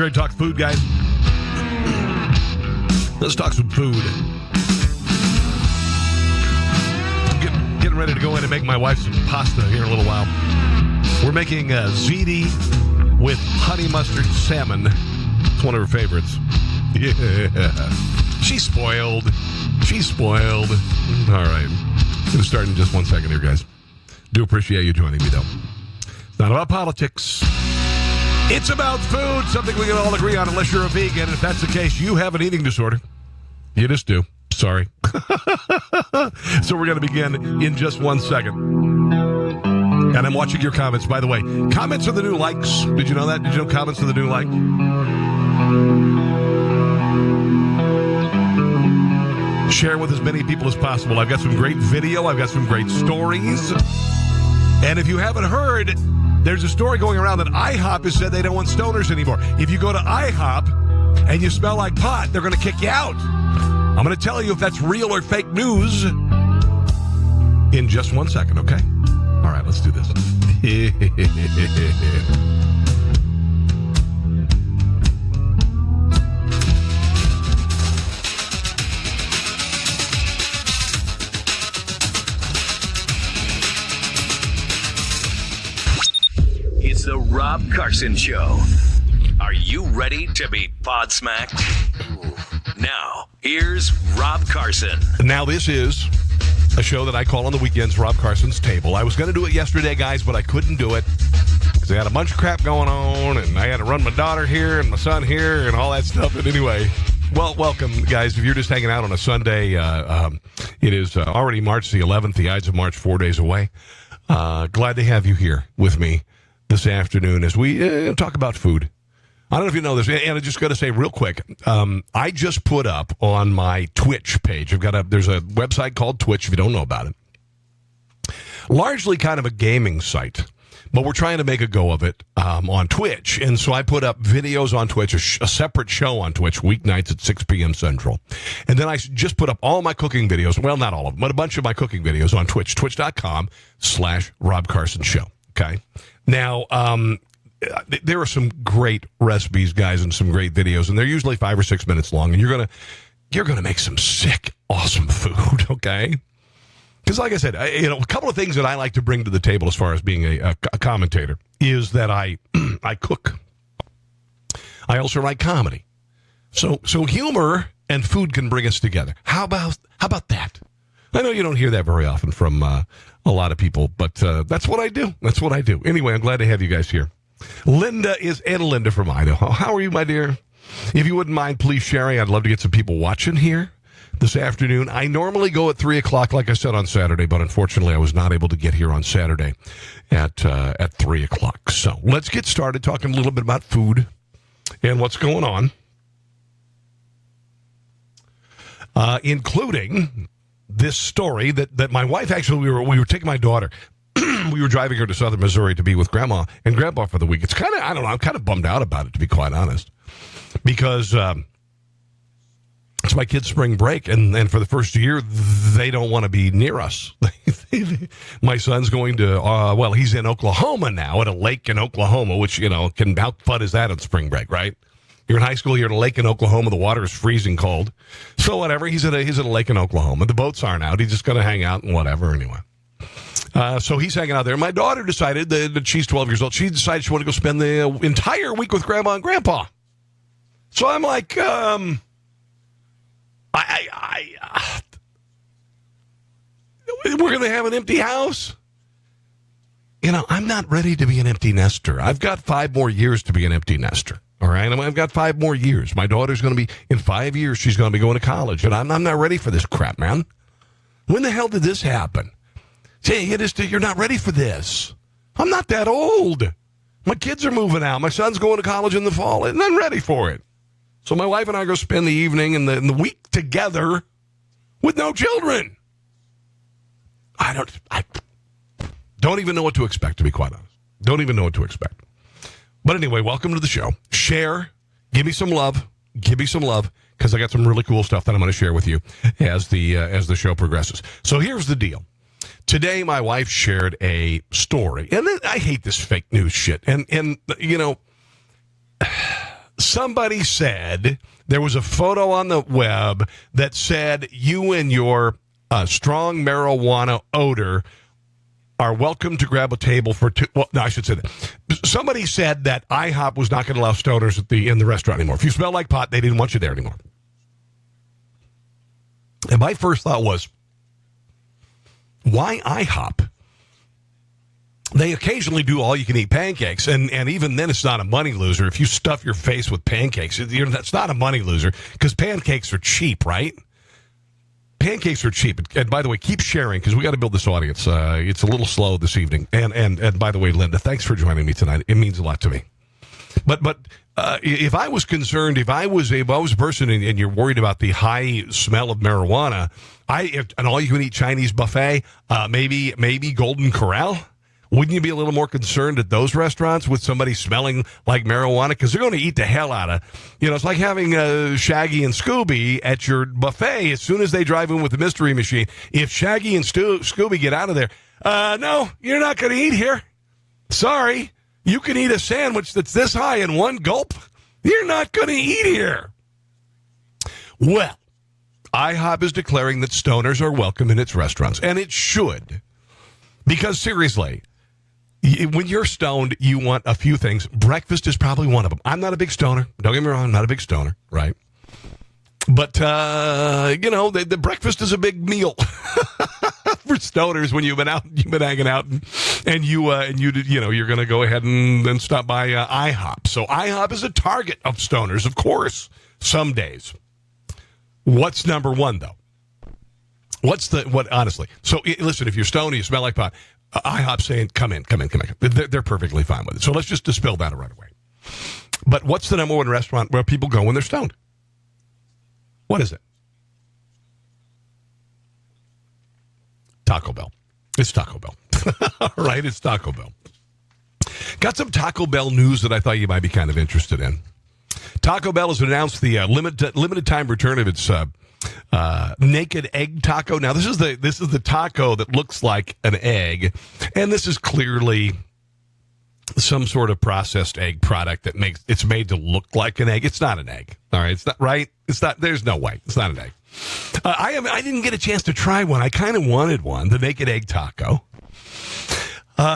You ready to talk food, guys? Let's talk some food. I'm getting ready to go in and make my wife some pasta here in a little while. We're making ziti with honey mustard salmon. It's one of her favorites. Yeah. She's spoiled. All right. Going to start in just 1 second here, guys. Do appreciate you joining me, though. It's not about politics. It's about food, something we can all agree on unless you're a vegan. If that's the case, you have an eating disorder. You just do. Sorry. So we're going to begin in just 1 second. And I'm watching your comments. By the way, comments are the new likes. Did you know that? Did you know comments are the new like? Share with as many people as possible. I've got some great video. I've got some great stories. And if you haven't heard, there's a story going around that IHOP has said they don't want stoners anymore. If you go to IHOP and you smell like pot, they're going to kick you out. I'm going to tell you if that's real or fake news in just 1 second, okay? All right, let's do this. It's the Rob Carson Show. Are you ready to be podsmacked? Now, here's Rob Carson. Now, this is a show that I call on the weekends Rob Carson's Table. I was going to do it yesterday, guys, but I couldn't do it because I had a bunch of crap going on, and I had to run my daughter here and my son here and all that stuff. But anyway, well, welcome, guys. If you're just hanging out on a Sunday, it is already March the 11th, the Ides of March, 4 days away. Glad to have you here with me this afternoon as we talk about food. I don't know if you know this, and I just got to say real quick, I just put up on my Twitch page, there's a website called Twitch, if you don't know about it. Largely kind of a gaming site, but we're trying to make a go of it on Twitch. And so I put up videos on Twitch, a separate show on Twitch, weeknights at 6 p.m. Central. And then I just put up all my cooking videos, well, not all of them, but a bunch of my cooking videos on Twitch, twitch.com/Rob Carson Show. Okay. Now, there are some great recipes, guys, and some great videos, and they're usually 5 or 6 minutes long, and you're gonna make some sick, awesome food, okay? Because, like I said, a couple of things that I like to bring to the table as far as being a commentator is that I cook. I also write comedy, so humor and food can bring us together. How about that? I know you don't hear that very often from a lot of people, but that's what I do. Anyway, I'm glad to have you guys here. Linda from Idaho. How are you, my dear? If you wouldn't mind, please sharing. I'd love to get some people watching here this afternoon. I normally go at 3 o'clock, like I said, on Saturday, but unfortunately I was not able to get here on Saturday at 3 o'clock. So let's get started talking a little bit about food and what's going on, including this story that my wife, actually, we were taking my daughter. We were driving her to southern Missouri to be with Grandma and Grandpa for the week. It's kind of, I don't know, I'm kind of bummed out about it, to be quite honest, because it's my kids' spring break, and for the first year, they don't want to be near us. My son's going to, he's in Oklahoma now, at a lake in Oklahoma, which, how fun is that on spring break, right? You're in high school, you're at a lake in Oklahoma, the water is freezing cold. So whatever, he's at a lake in Oklahoma. The boats aren't out, he's just going to hang out and whatever anyway. So he's hanging out there. My daughter decided that she's 12 years old. She decided she wanted to go spend the entire week with Grandma and Grandpa. So I'm like, we're going to have an empty house. I'm not ready to be an empty nester. I've got 5 more years to be an empty nester. All right. I've got 5 more years. My daughter's going to be, in 5 years, she's going to be going to college. And I'm not ready for this crap, man. When the hell did this happen? Say, you're not ready for this. I'm not that old. My kids are moving out. My son's going to college in the fall, and I'm ready for it. So my wife and I go spend the evening and the week together with no children. I don't even know what to expect, to be quite honest. Don't even know what to expect. But anyway, welcome to the show. Share. Give me some love. Because I got some really cool stuff that I'm going to share with you as the show progresses. So here's the deal. Today, my wife shared a story, and I hate this fake news shit. And somebody said there was a photo on the web that said you and your strong marijuana odor are welcome to grab a table for two. Well, no, I should say that. Somebody said that IHOP was not going to allow stoners in the restaurant anymore. If you smell like pot, they didn't want you there anymore. And my first thought was, why IHOP? They occasionally do all-you-can-eat pancakes, and even then it's not a money loser. If you stuff your face with pancakes, that's not a money loser because pancakes are cheap, right? Pancakes are cheap. And by the way, keep sharing because we got to build this audience. It's a little slow this evening. And by the way, Linda, thanks for joining me tonight. It means a lot to me. But if I was concerned, if I was a person and you're worried about the high smell of marijuana, an all-you-can-eat Chinese buffet, maybe Golden Corral. Wouldn't you be a little more concerned at those restaurants with somebody smelling like marijuana? Because they're going to eat the hell out of, it's like having Shaggy and Scooby at your buffet as soon as they drive in with the mystery machine. If Shaggy and Scooby get out of there, no, you're not going to eat here. Sorry. You can eat a sandwich that's this high in one gulp. You're not going to eat here. Well, IHOP is declaring that stoners are welcome in its restaurants, and it should. Because seriously, when you're stoned, you want a few things. Breakfast is probably one of them. I'm not a big stoner. Don't get me wrong. I'm not a big stoner, right? But, the breakfast is a big meal for stoners when you've been hanging out and you're going to go ahead and then stop by IHOP. So IHOP is a target of stoners, of course, some days. What's number one, though? Honestly? So, listen, if you're stoned, you smell like pot, IHOP saying, come in. They're perfectly fine with it. So let's just dispel that right away. But what's the number one restaurant where people go when they're stoned? What is it? Taco Bell. It's Taco Bell. All right, it's Taco Bell. Got some Taco Bell news that I thought you might be kind of interested in. Taco Bell has announced the limited time return of its naked egg taco. Now, this is the taco that looks like an egg, and this is clearly some sort of processed egg product that it's made to look like an egg. It's not an egg. All right, it's not right. It's not. There's no way. It's not an egg. I didn't get a chance to try one. I kind of wanted one, the naked egg taco. Like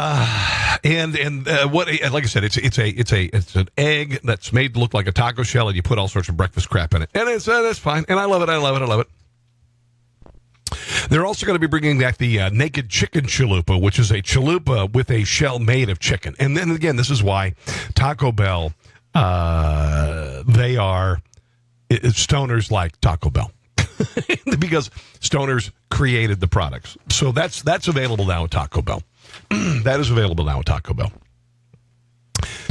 I said, it's an egg that's made to look like a taco shell, and you put all sorts of breakfast crap in it, and that's fine. And I love it. They're also going to be bringing back the naked chicken chalupa, which is a chalupa with a shell made of chicken. And then again, this is why Taco Bell, stoners like Taco Bell. Because stoners created the products. So that's available now at Taco Bell. That is available now at Taco Bell.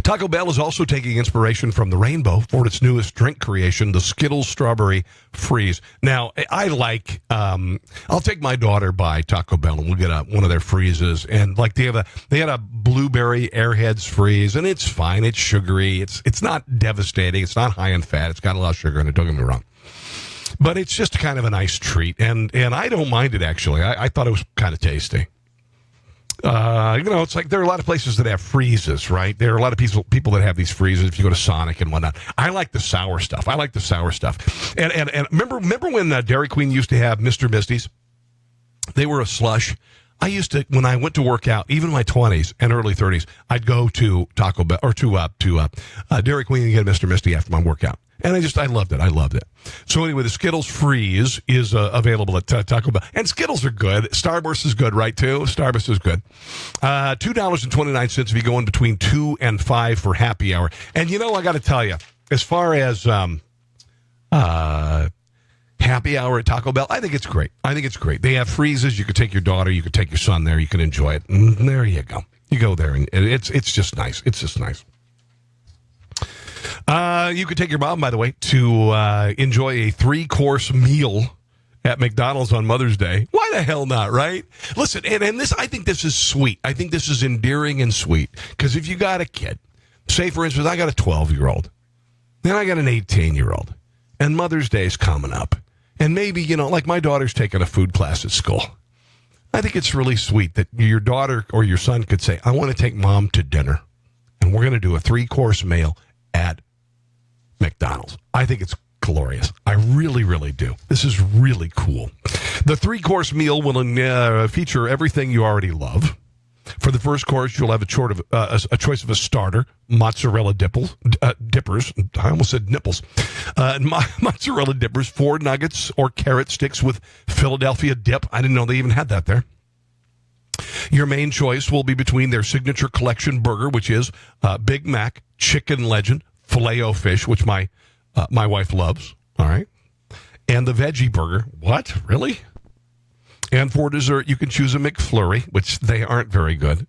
Taco Bell is also taking inspiration from the rainbow for its newest drink creation, the Skittles Strawberry Freeze. Now, I like, I'll take my daughter by Taco Bell and we'll get one of their freezes. And like they had a blueberry Airheads freeze, and it's fine. It's sugary. It's not devastating. It's not high in fat. It's got a lot of sugar in it. Don't get me wrong. But it's just kind of a nice treat. And I don't mind it, actually. I thought it was kind of tasty. It's like there are a lot of places that have freezes, right? There are a lot of people that have these freezes if you go to Sonic and whatnot. I like the sour stuff. And remember when Dairy Queen used to have Mr. Misty's? They were a slush. I used to, when I went to work out, even in my 20s and early 30s, I'd go to Taco Bell or to Dairy Queen and get a Mr. Misty after my workout. And I loved it. So anyway, the Skittles Freeze is available at Taco Bell. And Skittles are good. Starburst is good, right, too? Starburst is good. $2.29 if you go in between 2 and 5 for happy hour. And, I got to tell you, as far as happy hour at Taco Bell, I think it's great. They have freezes. You could take your daughter. You could take your son there. You can enjoy it. And there you go. You go there, and it's just nice. It's just nice. You could take your mom, by the way, to enjoy a 3-course meal at McDonald's on Mother's Day. Why the hell not, right? Listen, and this, I think this is sweet. I think this is endearing and sweet. Because if you got a kid, say, for instance, I got a 12-year-old, then I got an 18-year-old, and Mother's Day is coming up. And maybe, like my daughter's taking a food class at school. I think it's really sweet that your daughter or your son could say, I want to take mom to dinner, and we're going to do a 3-course meal at McDonald's. I think it's glorious. I really, really do. This is really cool. The 3-course meal will feature everything you already love. For the first course, you'll have a choice of a starter, mozzarella dippers. I almost said nipples. Mozzarella dippers, 4 nuggets or carrot sticks with Philadelphia dip. I didn't know they even had that there. Your main choice will be between their signature collection burger, which is Big Mac, Chicken Legend, Filet-O-Fish, which my wife loves, all right, and the veggie burger. What? Really? And for dessert, you can choose a McFlurry, which they aren't very good.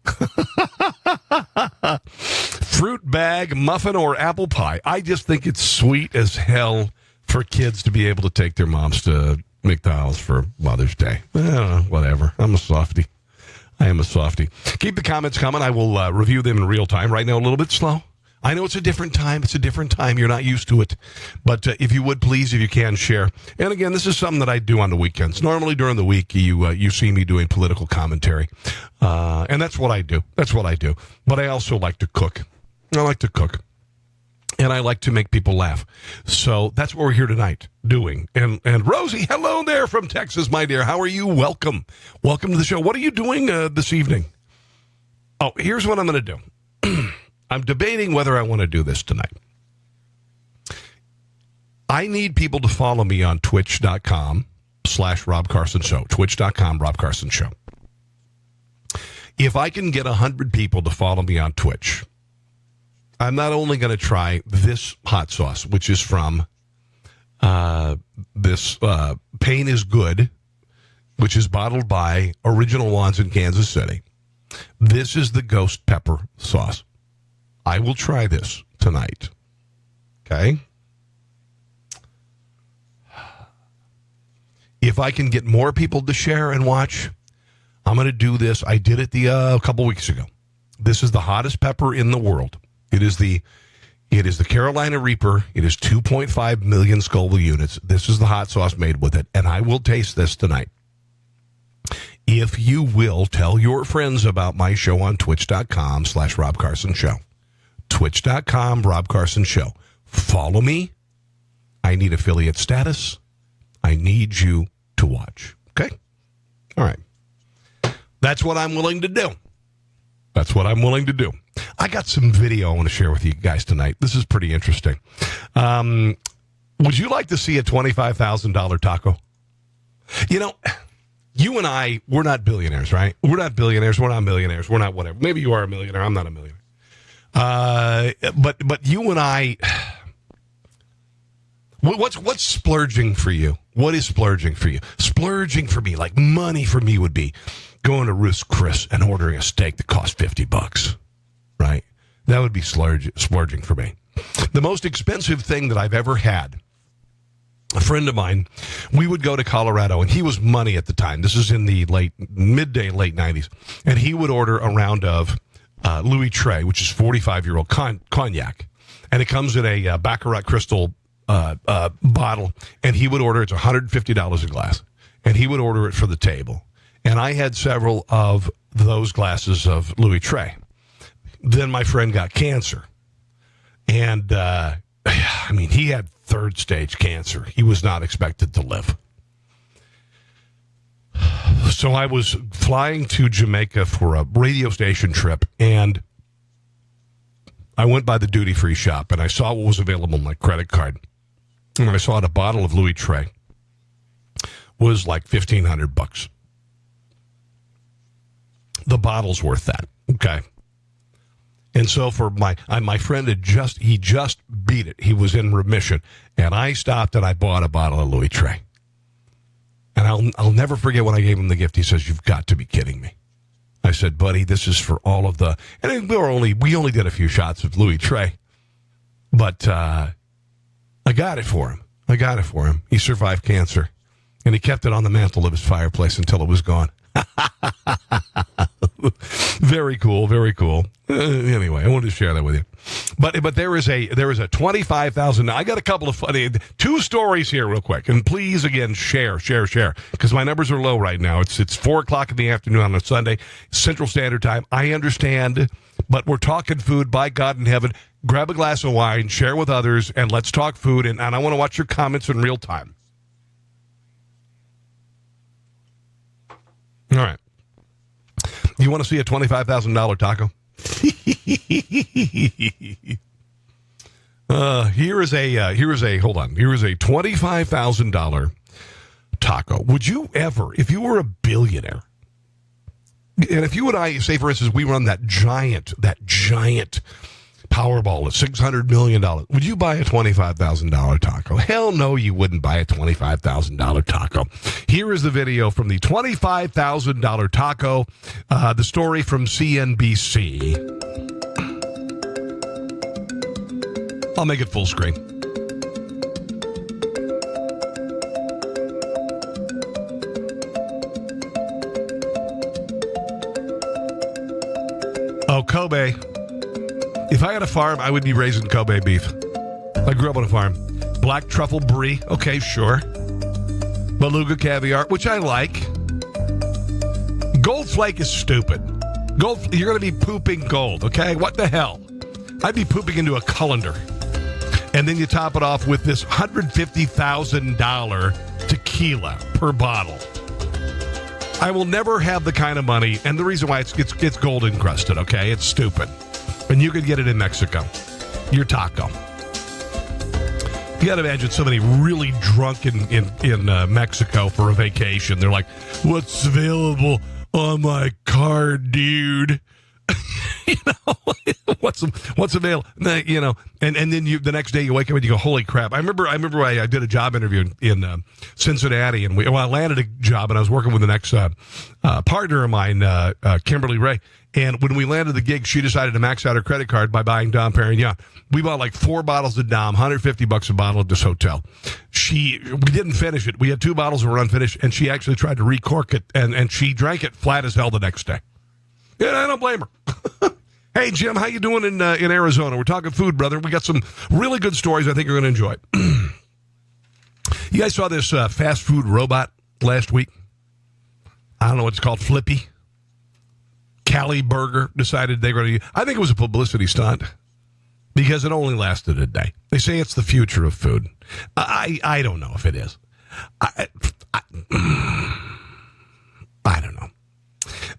Fruit bag, muffin, or apple pie. I just think it's sweet as hell for kids to be able to take their moms to McDonald's for Mother's Day. Whatever. I'm a softie. I am a softie. Keep the comments coming. I will review them in real time. Right now, a little bit slow. I know it's a different time. It's a different time. You're not used to it. But if you would, please, if you can, share. And again, this is something that I do on the weekends. Normally during the week, you see me doing political commentary. And that's what I do. That's what I do. But I also like to cook. I like to cook. And I like to make people laugh. So that's what we're here tonight doing. And Rosie, hello there from Texas, my dear. How are you? Welcome. Welcome to the show. What are you doing this evening? Oh, here's what I'm going to do. I'm debating whether I want to do this tonight. I need people to follow me on twitch.com/Rob Carson Show. Twitch.com, Rob Carson Show. If I can get 100 people to follow me on Twitch, I'm not only going to try this hot sauce, which is from this Pain is Good, which is bottled by Original Ones in Kansas City. This is the ghost pepper sauce. I will try this tonight. Okay? If I can get more people to share and watch, I'm going to do this. I did it a couple weeks ago. This is the hottest pepper in the world. It is the Carolina Reaper. It is 2.5 million Scoville units. This is the hot sauce made with it, and I will taste this tonight. If you will, tell your friends about my show on twitch.com/Rob Carson Show. Twitch.com, Rob Carson Show. Follow me. I need affiliate status. I need you to watch. Okay? All right. That's what I'm willing to do. That's what I'm willing to do. I got some video I want to share with you guys tonight. This is pretty interesting. Would you like to see a $25,000 taco? You know, you and I, we're not billionaires, right? We're not billionaires. We're not millionaires. We're not whatever. Maybe you are a millionaire. I'm not a millionaire. But you and I, what's splurging for you? What is splurging for you? Splurging for me, like money for me, would be going to Ruth's Chris and ordering a steak that costs $50, right? That would be splurging for me. The most expensive thing that I've ever had, a friend of mine, we would go to Colorado, and he was money at the time. This is in the late 90s. And he would order a round of Louis Trey, which is 45-year-old cognac. And it comes in a Baccarat crystal bottle. And he would order, it's $150 a glass. And he would order it for the table. And I had several of those glasses of Louis Trey. Then my friend got cancer. And, he had third-stage cancer. He was not expected to live. So I was flying to Jamaica for a radio station trip, and I went by the duty-free shop, and I saw what was available on my credit card. And I saw a bottle of Louis Trey was like $1,500. The bottle's worth that, okay? And so for my friend he just beat it. He was in remission, and I stopped and I bought a bottle of Louis Trey. And I'll never forget when I gave him the gift. He says, "You've got to be kidding me." I said, "Buddy, this is for all of the..." And we only did a few shots of Louis Trey. But I got it for him. He survived cancer. And he kept it on the mantle of his fireplace until it was gone. Very cool, very cool. Anyway, I wanted to share that with you. But there is a $25,000. I got a couple of funny, 2 stories here real quick. And please, again, share, because my numbers are low right now. It's 4 o'clock in the afternoon on a Sunday, Central Standard Time. I understand but we're talking food, by God in heaven. Grab a glass of wine, share with others, and let's talk food. And I want to watch your comments in real time. All right. You want to see a $25,000 taco? Here is a $25,000 taco. Would you ever, if you were a billionaire, and if you and I, say for instance, we run that giant Powerball at $600 million, would you buy a $25,000 taco? Hell no, you wouldn't buy a $25,000 taco. Here is the video from the $25,000 taco, the story from CNBC. I'll make it full screen. Oh, Kobe. If I had a farm, I would be raising Kobe beef. I grew up on a farm. Black truffle brie. Okay, sure. Beluga caviar, which I like. Gold flake is stupid. Gold, you're going to be pooping gold, okay? What the hell? I'd be pooping into a colander. And then you top it off with this $150,000 tequila per bottle. I will never have the kind of money, and the reason why it's gold encrusted, okay? It's stupid. And you could get it in Mexico. Your taco. You got to imagine somebody really drunk in Mexico for a vacation. They're like, what's available on my card, dude? What's available? And then the next day you wake up and you go, holy crap. I remember I did a job interview in Cincinnati, and I landed a job, and I was working with the next partner of mine, Kimberly Ray. And when we landed the gig, she decided to max out her credit card by buying Dom Perignon. We bought like 4 bottles of Dom, $150 a bottle at this hotel. We didn't finish it. We had 2 bottles that were unfinished, and she actually tried to recork it, and she drank it flat as hell the next day. Yeah, I don't blame her. Hey, Jim, how you doing in Arizona? We're talking food, brother. We got some really good stories I think you're going to enjoy. You guys saw this fast food robot last week? I don't know what it's called, Flippy. Cali Burger decided they're going to... I think it was a publicity stunt because it only lasted a day. They say it's the future of food. I don't know if it is. I don't know.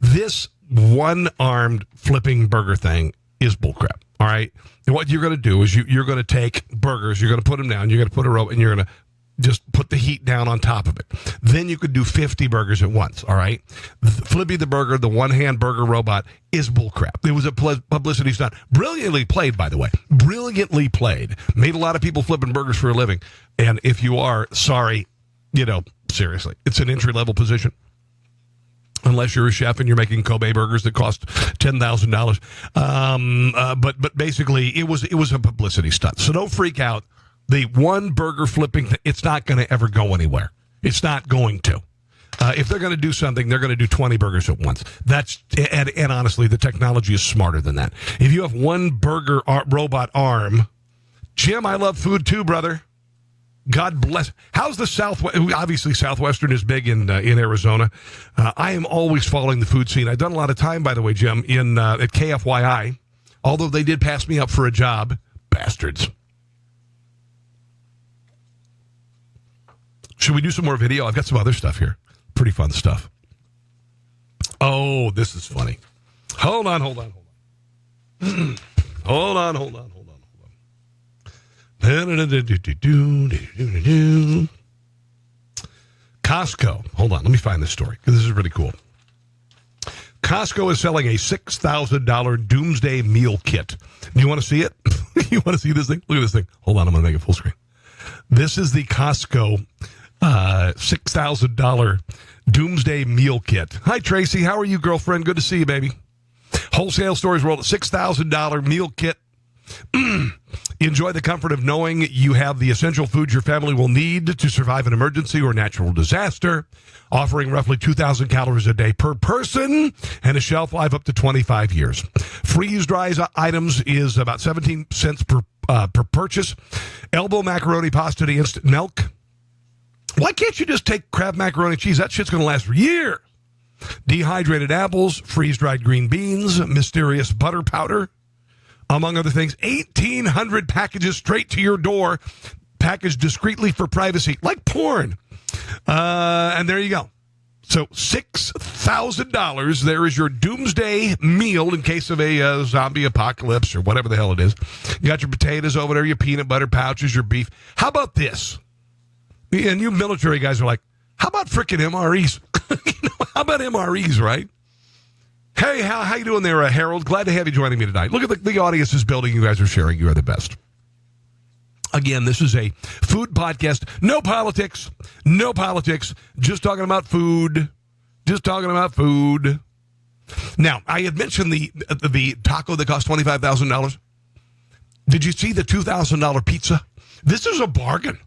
This one-armed flipping burger thing is bullcrap, all right? And what you're going to do is you're going to take burgers, you're going to put them down, you're going to put a rope, and you're going to just put the heat down on top of it. Then you could do 50 burgers at once, all right? Flippy the Burger, the one-hand burger robot, is bullcrap. It was a publicity stunt. Brilliantly played, by the way. Brilliantly played. Made a lot of people flipping burgers for a living. And if you are, sorry, seriously, it's an entry-level position. Unless you're a chef and you're making Kobe burgers that cost $10,000. But basically, it was a publicity stunt. So don't freak out. The one burger flipping, it's not going to ever go anywhere. It's not going to. If they're going to do something, they're going to do 20 burgers at once. And honestly, the technology is smarter than that. If you have one burger robot arm, Jim, I love food too, brother. God bless. How's the Southwest? Obviously, Southwestern is big in Arizona. I am always following the food scene. I've done a lot of time, by the way, Jim, at KFYI, although they did pass me up for a job. Bastards. Should we do some more video? I've got some other stuff here. Pretty fun stuff. Oh, this is funny. Hold on. Hold on. Costco. Hold on. Let me find this story because this is really cool. Costco is selling a $6,000 doomsday meal kit. Do you want to see it? You want to see this thing? Look at this thing. Hold on. I'm going to make it full screen. This is the Costco $6,000 doomsday meal kit. Hi, Tracy. How are you, girlfriend? Good to see you, baby. Wholesale stores roll a $6,000 meal kit. Enjoy the comfort of knowing you have the essential foods your family will need to survive an emergency or natural disaster, offering roughly 2,000 calories a day per person and a shelf life up to 25 years. Freeze-dried items is about 17 cents per purchase. Elbow macaroni pasta to instant milk. Why can't you just take Kraft macaroni and cheese? That shit's going to last for years. dehydrated apples, freeze-dried green beans, mysterious butter powder, among other things. 1,800 packages straight to your door, packaged discreetly for privacy, like porn. And there you go. So $6,000. There is your doomsday meal in case of a zombie apocalypse or whatever the hell it is. You got your potatoes over there, your peanut butter pouches, your beef. How about this? And you military guys are like, how about frickin' MREs? How about MREs, right? Hey, how you doing there, Harold? Glad to have you joining me tonight. Look at the audience is building. You guys are sharing. You are the best. Again, this is a food podcast. No politics. No politics. Just talking about food. Just talking about food. Now, I had mentioned the taco that cost $25,000. Did you see the $2,000 pizza? This is a bargain.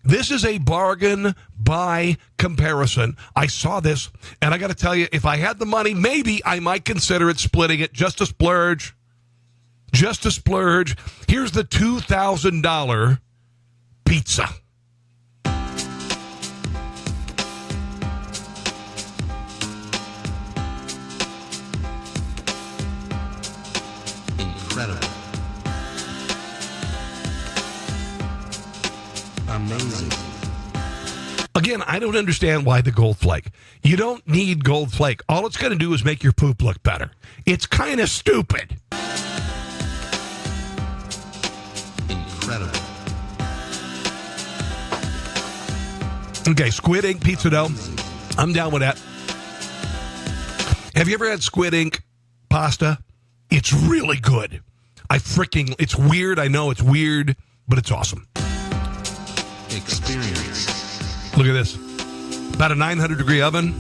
This is a bargain by comparison. I saw this, and I got to tell you, if I had the money, maybe I might consider it, splitting it, just a splurge. Just a splurge. Here's the $2,000 pizza. Incredible. Amazing. Again, I don't understand why the gold flake. You don't need gold flake. All it's going to do is make your poop look better. It's kind of stupid. Incredible. Okay, squid ink pizza dough. I'm down with that. Have you ever had squid ink pasta? It's really good. It's weird. I know it's weird, but it's awesome. Experience. Look at this. About a 900-degree oven.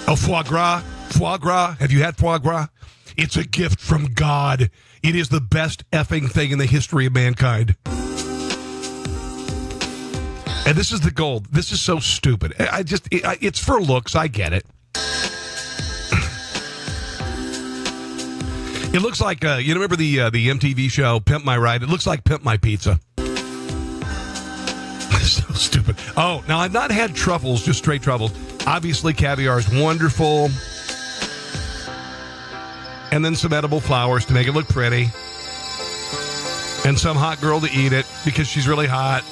Oh, foie gras. Foie gras. Have you had foie gras? It's a gift from God. It is the best effing thing in the history of mankind. And this is the gold. This is so stupid. It's for looks. I get it. It looks like, you remember the MTV show, Pimp My Ride? It looks like Pimp My Pizza. So stupid. Oh, now I've not had truffles, just straight truffles. Obviously, caviar is wonderful. And then some edible flowers to make it look pretty. And some hot girl to eat it because she's really hot.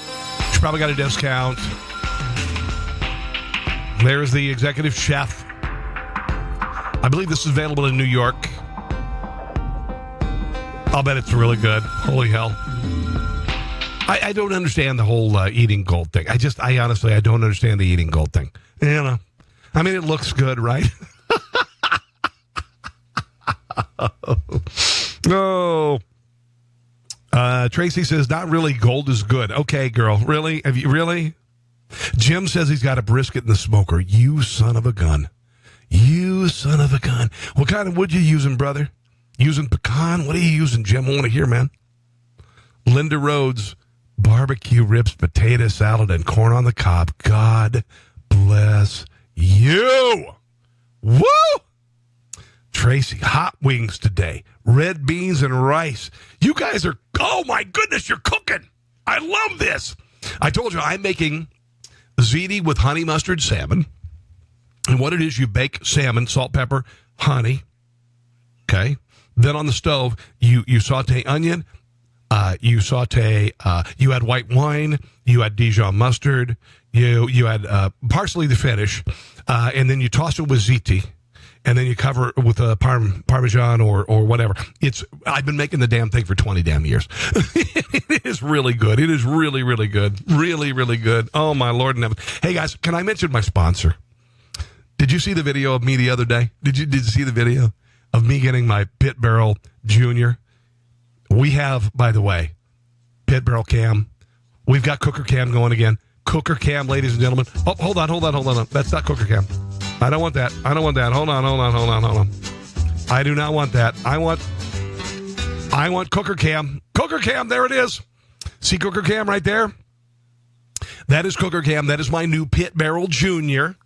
She probably got a discount. There's the executive chef. I believe this is available in New York. I'll bet it's really good. Holy hell. I don't understand the whole eating gold thing. I honestly don't understand the eating gold thing. You know, I mean, it looks good, right? No. Tracy says, not really. Gold is good. Okay, girl. Really? Have you really? Jim says he's got a brisket in the smoker. You son of a gun. You son of a gun. What kind of wood you using, brother? Using pecan? What are you using, Jim? I want to hear, man. Linda Rhodes, barbecue ribs, potato salad, and corn on the cob. God bless you. Woo! Tracy, hot wings today. Red beans and rice. You guys are, oh my goodness, you're cooking. I love this. I told you I'm making ziti with honey mustard salmon. And what it is, you bake salmon, salt, pepper, honey. Okay. Then on the stove, you saute onion. You add white wine, you add Dijon mustard, you add parsley to finish, and then you toss it with ziti, and then you cover it with Parmesan or whatever. I've been making the damn thing for 20 damn years. It is really good. It is really, really good. Really, really good. Oh, my Lord in heaven. Hey, guys, can I mention my sponsor? Did you see the video of me the other day? Did you see the video of me getting my Pit Barrel Junior? We have, by the way, Pit Barrel Cam. We've got Cooker Cam going again. Cooker Cam, ladies and gentlemen. Oh, hold on. That's not Cooker Cam. I don't want that. Hold on. I do not want that. I want Cooker Cam. Cooker Cam, there it is. See Cooker Cam right there? That is Cooker Cam. That is my new Pit Barrel Junior.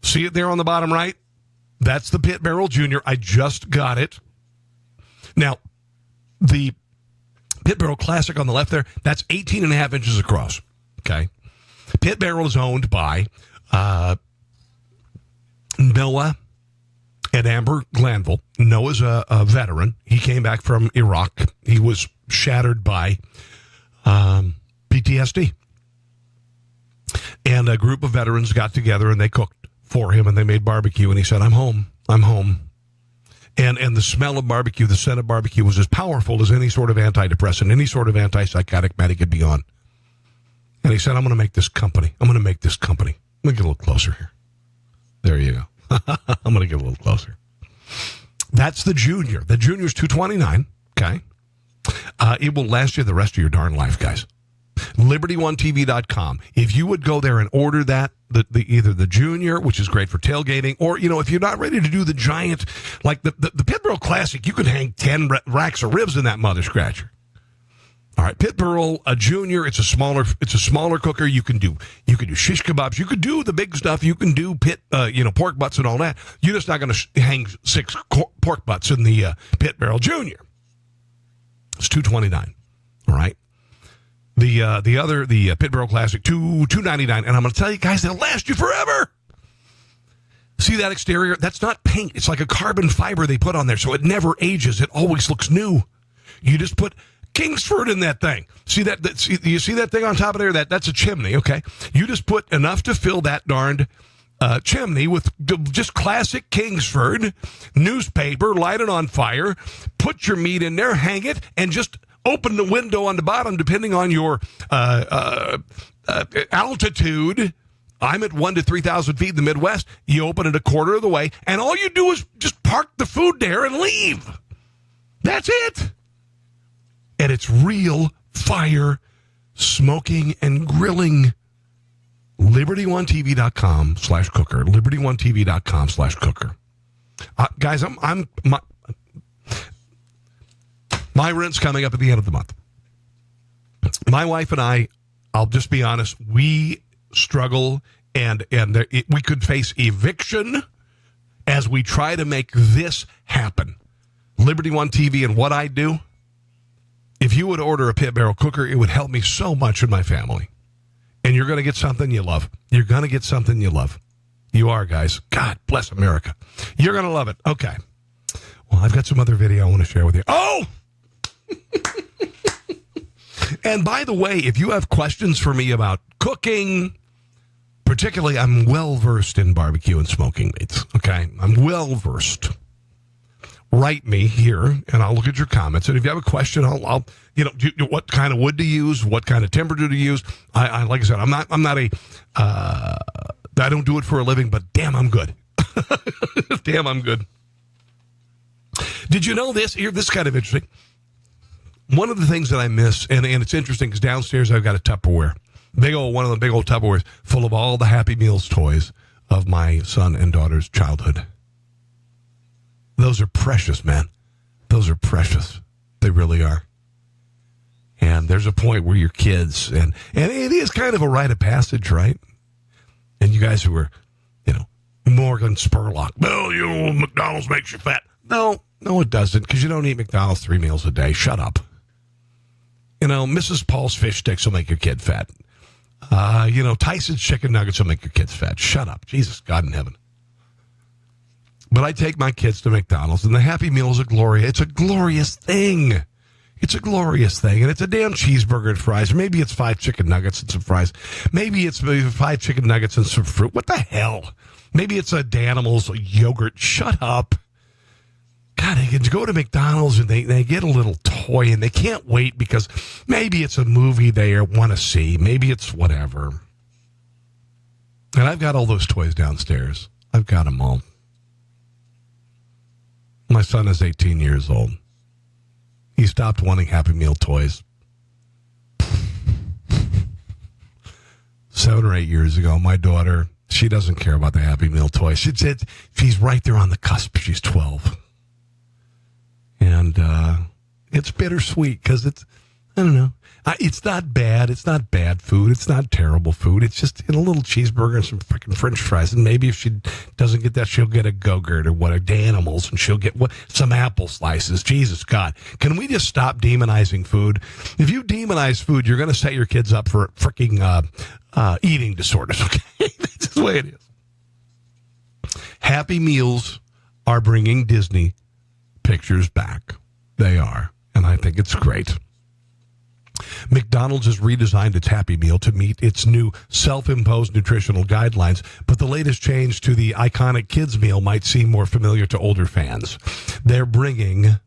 See it there on the bottom right? That's the Pit Barrel Junior. I just got it. Now, the Pit Barrel Classic on the left there, that's 18 and a half inches across. Okay. Pit Barrel is owned by Noah and Amber Glanville. Noah's a veteran. He came back from Iraq. He was shattered by PTSD. And a group of veterans got together and they cooked for him and they made barbecue. And he said, I'm home. I'm home. And the smell of barbecue, the scent of barbecue was as powerful as any sort of antidepressant, any sort of antipsychotic med he could be on. And he said, I'm going to make this company. I'm going to make this company. Let me get a little closer here. There you go. I'm going to get a little closer. That's the Junior. The Junior's $229. Okay. It will last you the rest of your darn life, guys. LibertyOneTV.com. If you would go there and order that, either the Junior, which is great for tailgating, or, if you're not ready to do the giant, like the Pit Barrel Classic, you could hang 10 racks of ribs in that mother scratcher. All right, Pit Barrel, a Junior, it's a smaller cooker. You can do shish kebabs. You could do the big stuff. You can do pork butts and all that. You're just not going to hang 6 pork butts in the Pit Barrel Junior. It's $229. All right. The Pit Barrel Classic, $299. And I'm going to tell you guys, they'll last you forever. See that exterior? That's not paint. It's like a carbon fiber they put on there, so it never ages. It always looks new. You just put Kingsford in that thing. See that? You see that thing on top of there? That's a chimney, okay? You just put enough to fill that darned chimney with just classic Kingsford newspaper, light it on fire, put your meat in there, hang it, and just open the window on the bottom depending on your altitude. I'm at 1,000 to 3,000 feet in the Midwest. You open it a quarter of the way, and all you do is just park the food there and leave. That's it. And it's real fire smoking and grilling. LibertyOneTV.com/cooker. LibertyOneTV.com/cooker. Guys, my rent's coming up at the end of the month. My wife and I'll just be honest, we struggle and we could face eviction as we try to make this happen. Liberty One TV and what I do, if you would order a Pit Barrel cooker, it would help me so much in my family. And you're going to get something you love. You're going to get something you love. You are, guys. God bless America. You're going to love it. Okay. Well, I've got some other video I want to share with you. Oh! And by the way, if you have questions for me about cooking, particularly I'm well-versed in barbecue and smoking meats, okay? I'm well-versed. Write me here, and I'll look at your comments. And if you have a question, I'll what kind of wood to use, what kind of temperature to use. I like I said, I'm not I don't do it for a living, but damn, I'm good. Damn, I'm good. Did you know this? Here, this is kind of interesting. One of the things that I miss, and it's interesting because downstairs I've got a Tupperware, one of the big old Tupperwares full of all the Happy Meals toys of my son and daughter's childhood. Those are precious, man. Those are precious. They really are. And there's a point where your kids, and it is kind of a rite of passage, right? And you guys who are, Morgan Spurlock, well, McDonald's makes you fat. No, it doesn't, because you don't eat McDonald's 3 meals a day. Shut up. Mrs. Paul's fish sticks will make your kid fat. Tyson's chicken nuggets will make your kids fat. Shut up. Jesus, God in heaven. But I take my kids to McDonald's, and the Happy Meal is it's a glorious thing. It's a glorious thing, and it's a damn cheeseburger and fries. Maybe it's 5 chicken nuggets and some fries. Maybe it's 5 chicken nuggets and some fruit. What the hell? Maybe it's a Danimals yogurt. Shut up. God, they can go to McDonald's and they get a little toy, and they can't wait because maybe it's a movie they want to see. Maybe it's whatever. And I've got all those toys downstairs. I've got them all. My son is 18 years old. He stopped wanting Happy Meal toys 7 or 8 years ago. My daughter, she doesn't care about the Happy Meal toys. She's right there on the cusp. She's 12. And it's bittersweet because I don't know. It's not bad. It's not bad food. It's not terrible food. It's just a little cheeseburger and some freaking French fries. And maybe if she doesn't get that, she'll get a Go-Gurt or what, Danimals, and she'll get some apple slices. Jesus God. Can we just stop demonizing food? If you demonize food, you're going to set your kids up for freaking eating disorders, okay? That's just the way it is. Happy Meals are bringing Disney pictures back. They are. And I think it's great. McDonald's has redesigned its Happy Meal to meet its new self-imposed nutritional guidelines, but the latest change to the iconic kids meal might seem more familiar to older fans. They're bringing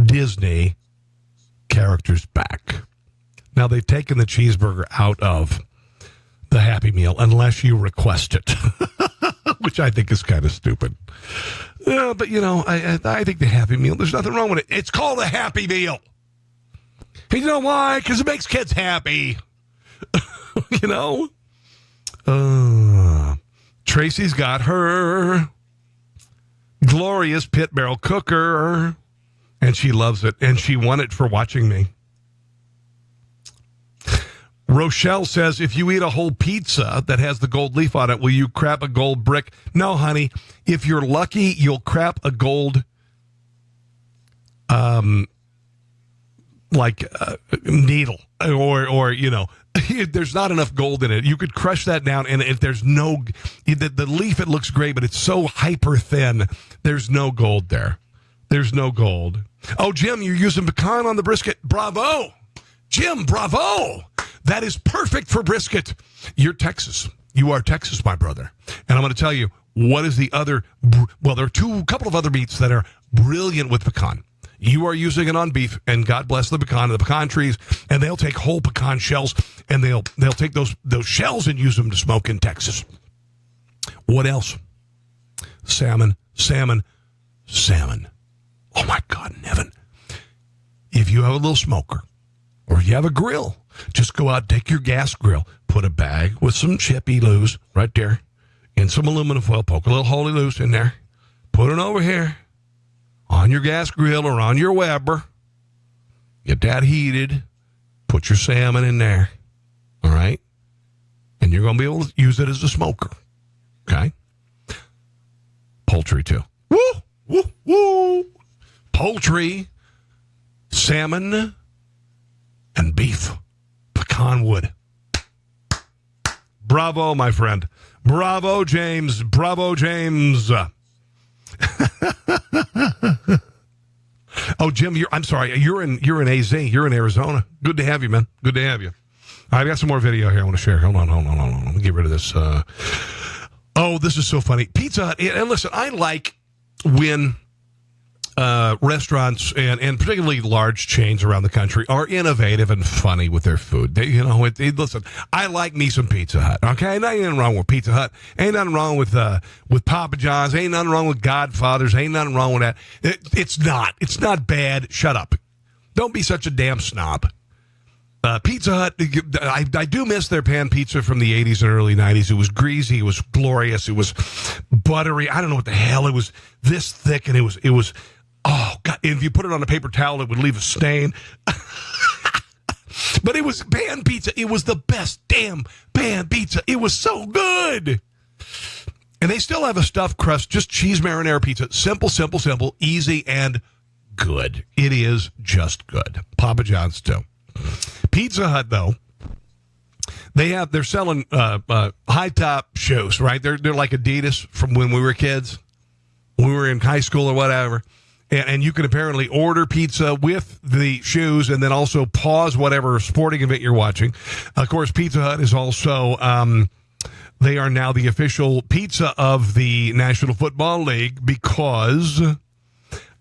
Disney characters back. Now, they've taken the cheeseburger out of the Happy Meal unless you request it, which I think is kind of stupid. But, I think the Happy Meal, there's nothing wrong with it. It's called a Happy Meal. You know why? Because it makes kids happy. Tracy's got her glorious pit barrel cooker, and she loves it, and she won it for watching me. Rochelle says, if you eat a whole pizza that has the gold leaf on it, will you crap a gold brick? No, honey. If you're lucky, you'll crap a gold needle or there's not enough gold in it. You could crush that down, and if there's the leaf, it looks great, but it's so hyper thin. There's no gold there. There's no gold. Oh, Jim, you're using pecan on the brisket. Bravo. Jim, bravo. That is perfect for brisket. You're Texas. You are Texas, my brother. And I'm going to tell you, what is the other, well, there are a couple of other meats that are brilliant with pecan. You are using it on beef, and God bless the pecan trees, and they'll take whole pecan shells, and they'll take those shells and use them to smoke in Texas. What else? Salmon. Oh, my God in heaven. If you have a little smoker, or if you have a grill, just go out, take your gas grill, put a bag with some chippy loos right there, and some aluminum foil, poke a little holy loose in there, put it over here, on your gas grill or on your Weber, get that heated, put your salmon in there, all right? And you're going to be able to use it as a smoker, okay? Poultry, too. Woo, woo, woo. Poultry, salmon, and beef. Pecan wood. Bravo, my friend. Bravo, James. Bravo, James. Oh, Jim, I'm sorry. You're in AZ. You're in Arizona. Good to have you, man. Good to have you. I've got some more video here I want to share. Hold on. Let me get rid of this. This is so funny. Pizza Hut. And listen, I like when restaurants and particularly large chains around the country are innovative and funny with their food. Listen, I like me some Pizza Hut. Okay, ain't nothing wrong with Pizza Hut. Ain't nothing wrong with Papa John's. Ain't nothing wrong with Godfather's. Ain't nothing wrong with that. It's not. It's not bad. Shut up. Don't be such a damn snob. Pizza Hut, I do miss their pan pizza from the 80s and early 90s. It was greasy. It was glorious. It was buttery. I don't know what the hell. It was this thick, and it was. Oh, God, if you put it on a paper towel, it would leave a stain. But it was pan pizza. It was the best damn pan pizza. It was so good. And they still have a stuffed crust, just cheese marinara pizza. Simple, easy, and good. It is just good. Papa John's, too. Pizza Hut, though, they're selling high-top shoes, right? They're like Adidas from when we were kids, when we were in high school or whatever. And you can apparently order pizza with the shoes and then also pause whatever sporting event you're watching. Of course, Pizza Hut is also, they are now the official pizza of the National Football League because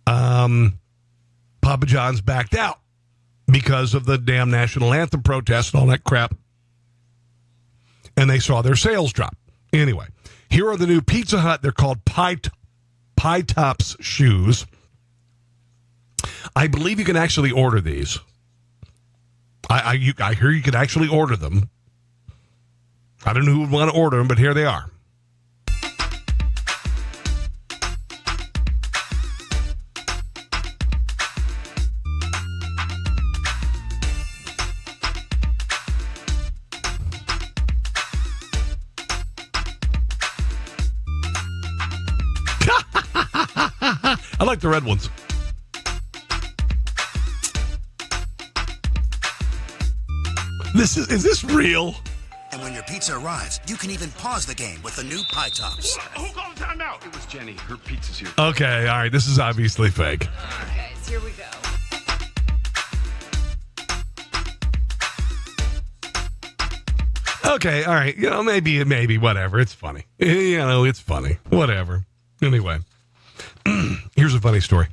Papa John's backed out because of the damn national anthem protests and all that crap. And they saw their sales drop. Anyway, here are the new Pizza Hut. They're called Pie Tops shoes. I believe you can actually order these. I hear you can actually order them. I don't know who would want to order them, but here they are. I like the red ones. Is this real? And when your pizza arrives, you can even pause the game with the new Pie Tops. Who called the timeout? It was Jenny. Her pizza's here. Okay, all right. This is obviously fake. All right, guys, here we go. Okay, all right. Maybe, whatever. It's funny. It's funny. Whatever. Anyway, here's a funny story.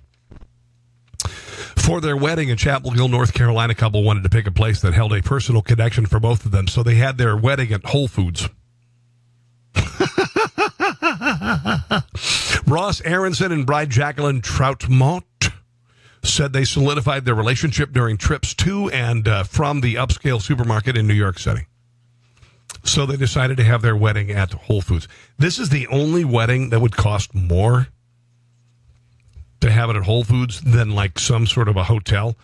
For their wedding in Chapel Hill, North Carolina, a couple wanted to pick a place that held a personal connection for both of them, so they had their wedding at Whole Foods. Ross Aronson and bride Jacqueline Troutmont said they solidified their relationship during trips to and from the upscale supermarket in New York City. So they decided to have their wedding at Whole Foods. This is the only wedding that would cost more to have it at Whole Foods than like some sort of a hotel.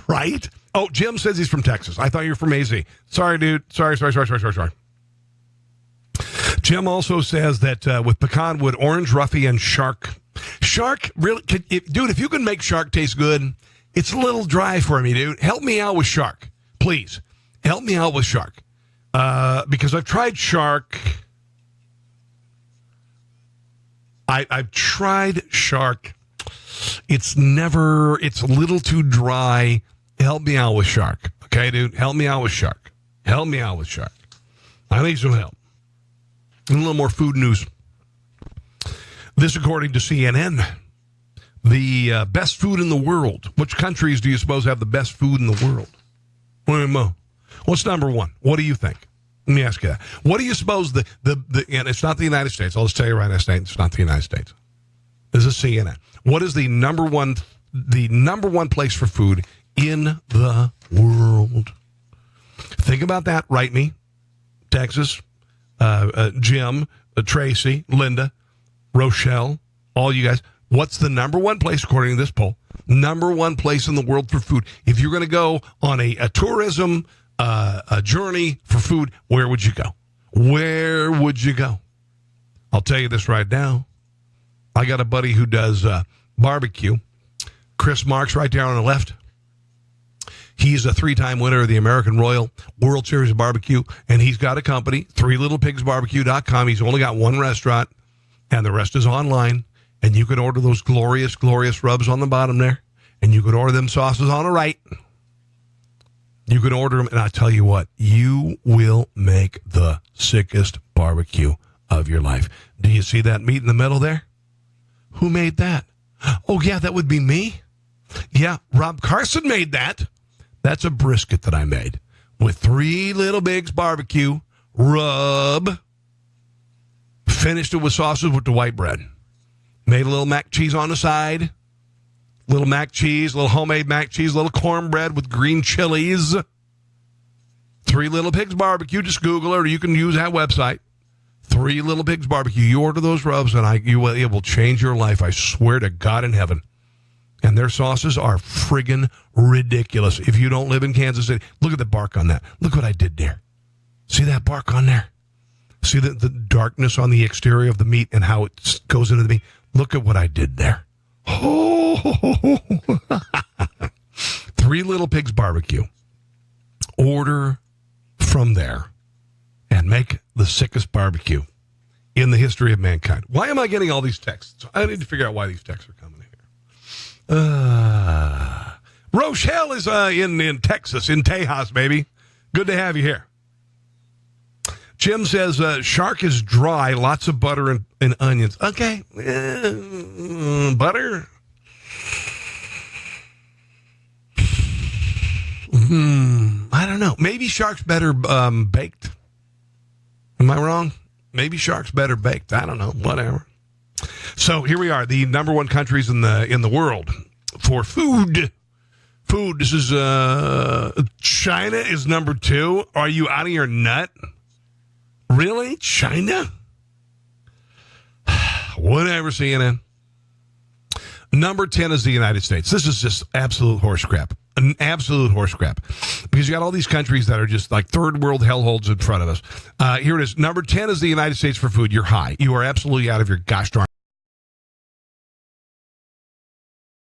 Right? Oh, Jim says he's from Texas. I thought you were from AZ. Sorry, dude. Sorry. Jim also says that with pecan wood, orange roughy, and shark. Shark, really? Dude, if you can make shark taste good, it's a little dry for me, dude. Help me out with shark. Please. Help me out with shark. Because I've tried shark. I've tried shark. It's a little too dry. Help me out with shark. Okay, dude? Help me out with shark. I need some help. And a little more food news. This, according to CNN, the best food in the world. Which countries do you suppose have the best food in the world? What's number one? What do you think? Let me ask you that. What do you suppose and it's not the United States. I'll just tell you right now, it's not the United States. This is CNN. What is the number one place for food in the world? Think about that. Write me. Texas, Jim, Tracy, Linda, Rochelle, all you guys. What's the number one place, according to this poll? Number one place in the world for food. If you're going to go on a tourism a journey for food, where would you go? Where would you go? I'll tell you this right now. I got a buddy who does barbecue. Chris Marks right there on the left. He's a 3-time winner of the American Royal World Series of Barbecue, and he's got a company, threelittlepigsbarbecue.com. He's only got one restaurant, and the rest is online, and you can order those glorious, glorious rubs on the bottom there, and you can order them sauces on the right. You can order them, and I tell you what, you will make the sickest barbecue of your life. Do you see that meat in the middle there? Who made that? Oh, yeah, that would be me. Yeah, Rob Carson made that. That's a brisket that I made with 3 Little Pigs barbecue rub. Finished it with sausage with the white bread. Made a little mac cheese on the side. Little mac cheese, little homemade mac cheese, little cornbread with green chilies. 3 Little Pigs barbecue. Just Google it, or you can use that website. 3 Little Pigs barbecue. You order those rubs, and it will change your life. I swear to God in heaven. And their sauces are friggin' ridiculous. If you don't live in Kansas City, look at the bark on that. Look what I did there. See that bark on there? See the darkness on the exterior of the meat and how it goes into the meat? Look at what I did there. Oh, 3 Little Pigs barbecue. Order from there and make the sickest barbecue in the history of mankind. Why am I getting all these texts? I need to figure out why these texts are coming here. Rochelle is in Texas, in Tejas, baby. Good to have you here. Jim says shark is dry, lots of butter and onions. Okay. Butter? I don't know. Maybe shark's better baked. Am I wrong? Maybe shark's better baked. I don't know. Whatever. So here we are, the number one countries in the world for food. Food. This is China is number 2. Are you out of your nut? Really? China? Whatever, CNN. Number 10 is the United States. This is just absolute horse crap. An absolute horse crap. Because you got all these countries that are just like third world hellholes in front of us. Here it is. Number 10 is the United States for food. You're high. You are absolutely out of your gosh darn